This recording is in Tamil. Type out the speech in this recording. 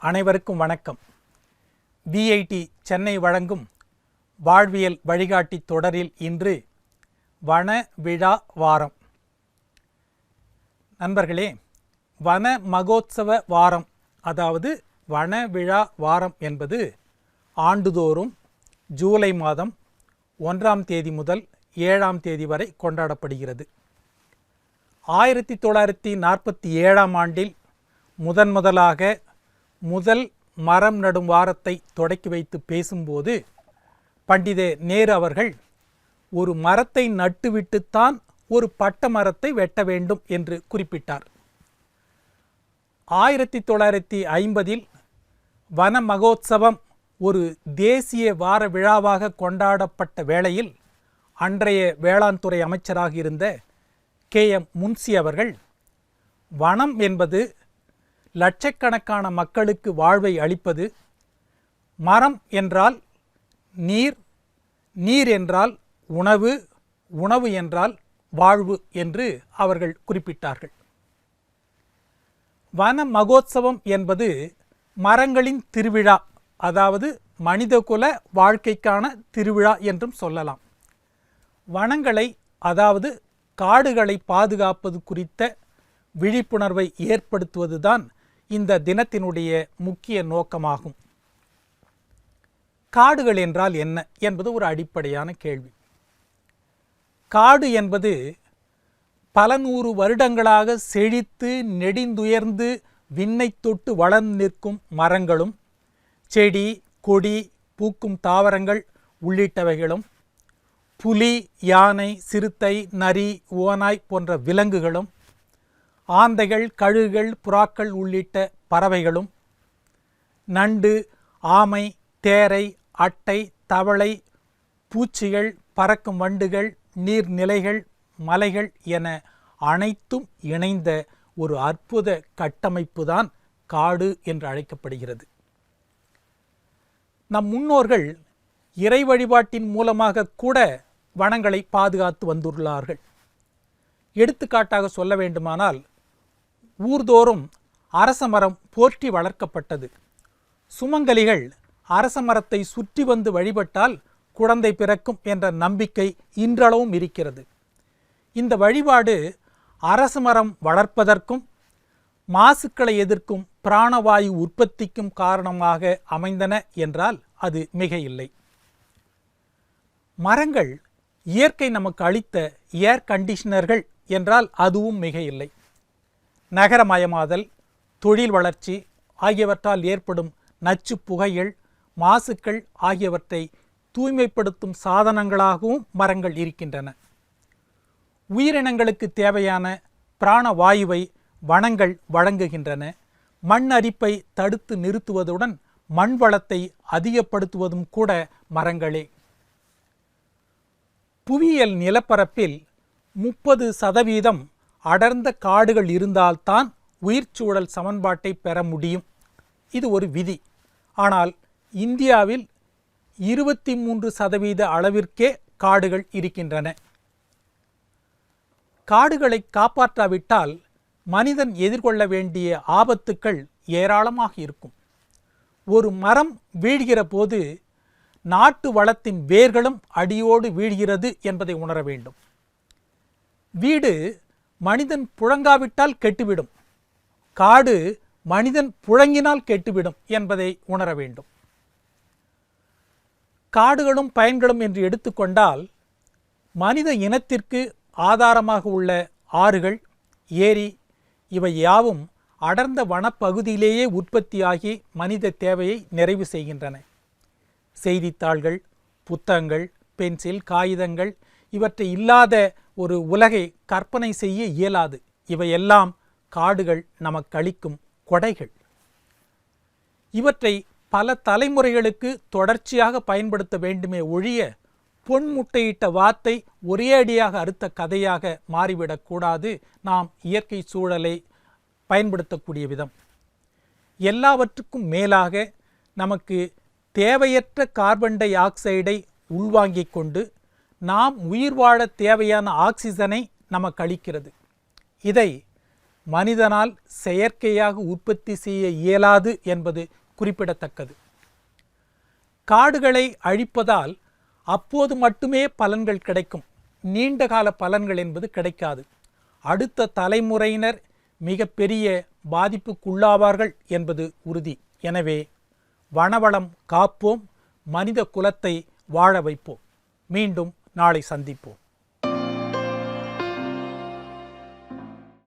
அனைவருக்கும் வணக்கம். VIT சென்னை வழங்கும் வாழ்வியல் வழிகாட்டி தொடரில் இன்று வன விழா வாரம். நண்பர்களே, வன மகோத்சவ வாரம், அதாவது வன விழா வாரம் என்பது ஆண்டுதோறும் ஜூலை மாதம் 1ஆம் தேதி முதல் 7ஆம் தேதி வரை கொண்டாடப்படுகிறது. 1947ஆம் ஆண்டில் முதலாக முதல் மரம் நடும் வாரத்தை தொடக்கி வைத்து பேசும்போது பண்டித நேரு அவர்கள் ஒரு மரத்தை நட்டுவிட்டுத்தான் ஒரு பட்ட மரத்தை வெட்ட வேண்டும் என்று குறிப்பிட்டார். 1950இல் வன மகோத்சவம் ஒரு தேசிய வார விழாவாக கொண்டாடப்பட்ட வேளையில் அன்றைய வேளாண் துறை அமைச்சராக இருந்த KM முன்சி அவர்கள் வனம் என்பது லட்சக்கணக்கான மக்களுக்கு வாழ்வை அளிப்பது, மரம் என்றால் நீர், நீர் என்றால் உணவு, உணவு என்றால் வாழ்வு என்று அவர்கள் குறிப்பிட்டார்கள். வன மகோத்சவம் என்பது மரங்களின் திருவிழா, அதாவது மனிதகுல வாழ்க்கைக்கான திருவிழா என்றும் சொல்லலாம். வனங்களை, அதாவது காடுகளை பாதுகாப்பது குறித்த விழிப்புணர்வை ஏற்படுத்துவதுதான் இந்த தினத்தினுடைய முக்கிய நோக்கமாகும். காடுகள் என்றால் என்ன என்பது ஒரு அடிப்படையான கேள்வி. காடு என்பது பல நூறு வருடங்களாக செழித்து நெடிந்துயர்ந்து விண்ணை தொட்டு வளர்ந்து நிற்கும் மரங்களும், செடி கொடி பூக்கும் தாவரங்கள் உள்ளிட்டவைகளும், புலி, யானை, சிறுத்தை, நரி, ஓநாய் போன்ற விலங்குகளும், ஆந்தைகள், கழுகுகள், புறாக்கள் உள்ளிட்ட பறவைகளும், நண்டு, ஆமை, தேரை, அட்டை, தவளை, பூச்சிகள், பறக்கும் வண்டுகள், நீர்நிலைகள், மலைகள் என அனைத்தும் இணைந்த ஒரு அற்புத கட்டமைப்பு தான் காடு என்று அழைக்கப்படுகிறது. நம் முன்னோர்கள் இறை வழிபாட்டின் மூலமாக கூட வனங்களை பாதுகாத்து வந்துள்ளார்கள். எடுத்துக்காட்டாக சொல்ல வேண்டுமானால், ஊர்தோறும் அரச மரம் போற்றி வளர்க்கப்பட்டது. சுமங்கலிகள் அரச மரத்தை சுற்றி வந்து வழிபட்டால் குழந்தை பிறக்கும் என்ற நம்பிக்கை இன்றளவும் இருக்கிறது. இந்த வழிபாடு அரச மரம் வளர்ப்பதற்கும் மாசுக்களை எதிர்க்கும் பிராணவாயு உற்பத்திக்கும் காரணமாக அமைந்தன என்றால் அது மிக இல்லை. மரங்கள் இயற்கை நமக்கு அளித்த ஏர் கண்டிஷனர்கள் என்றால் அதுவும் மிக இல்லை. நகரமயமாதல், தொழில் வளர்ச்சி ஆகியவற்றால் ஏற்படும் நச்சு புகைகள், மாசுக்கள் ஆகியவற்றை தூய்மைப்படுத்தும் சாதனங்களாகவும் மரங்கள் இருக்கின்றன. உயிரினங்களுக்கு தேவையான பிராணவாயுவை வனங்கள் வழங்குகின்றன. மண் அரிப்பை தடுத்து நிறுத்துவதுடன் மண் வளத்தை அதிகப்படுத்துவதும் கூட மரங்களே. புவியியல் நிலப்பரப்பில் 30% அடர்ந்த காடுகள் இருந்தால்தான் உயிர்ச்சூழல் சமன்பாட்டை பெற முடியும். இது ஒரு விதி. ஆனால் இந்தியாவில் 23% அளவிற்கே காடுகள் இருக்கின்றன. காடுகளை காப்பாற்றாவிட்டால் மனிதன் எதிர்கொள்ள வேண்டிய ஆபத்துக்கள் ஏராளமாக இருக்கும். ஒரு மரம் வீழ்கிற போது நாட்டு வளத்தின் வேர்களும் அடியோடு வீழ்கிறது என்பதை உணர வேண்டும். வீடு மனிதன் புழங்காவிட்டால் கெட்டுவிடும், காடு மனிதன் புழங்கினால் கெட்டுவிடும் என்பதை உணர வேண்டும். காடுகளும் பயன்களும் என்று எடுத்துக்கொண்டால், மனித இனத்திற்கு ஆதாரமாக உள்ள ஆறுகள், ஏரி இவை யாவும் அடர்ந்த வனப்பகுதியிலேயே உற்பத்தியாகி மனித தேவையை நிறைவு செய்கின்றன. செய்தித்தாள்கள், புத்தகங்கள், பென்சில், காகிதங்கள் இவற்றை இல்லாத ஒரு உலகை கற்பனை செய்ய இயலாது. இவையெல்லாம் காடுகள் நமக்கு அளிக்கும் கொடைகள். இவற்றை பல தலைமுறைகளுக்கு தொடர்ச்சியாக பயன்படுத்த வேண்டுமே ஒழிய, பொன்முட்டையிட்ட வாத்தை ஒரேடியாக அறுத்த கதையாக மாறிவிடக்கூடாது நாம் இயற்கை சூழலை பயன்படுத்தக்கூடிய விதம். எல்லாவற்றுக்கும் மேலாக நமக்கு தேவையற்ற கார்பன் டை ஆக்சைடை உள்வாங்கிக் கொண்டு நாம் உயிர் வாழ தேவையான ஆக்சிஜனை நமக்கு அளிக்கிறது. இதை மனிதனால் செயற்கையாக உற்பத்தி செய்ய இயலாது என்பது குறிப்பிடத்தக்கது. காடுகளை அழிப்பதால் அப்போது மட்டுமே பலன்கள் கிடைக்கும். நீண்டகால பலன்கள் என்பது கிடைக்காது. அடுத்த தலைமுறையினர் மிகப்பெரிய பாதிப்புக்குள்ளாவார்கள் என்பது உறுதி. எனவே வனவளம் காப்போம், மனித குலத்தை வாழ வைப்போம். மீண்டும் நாளை சந்திப்போம்.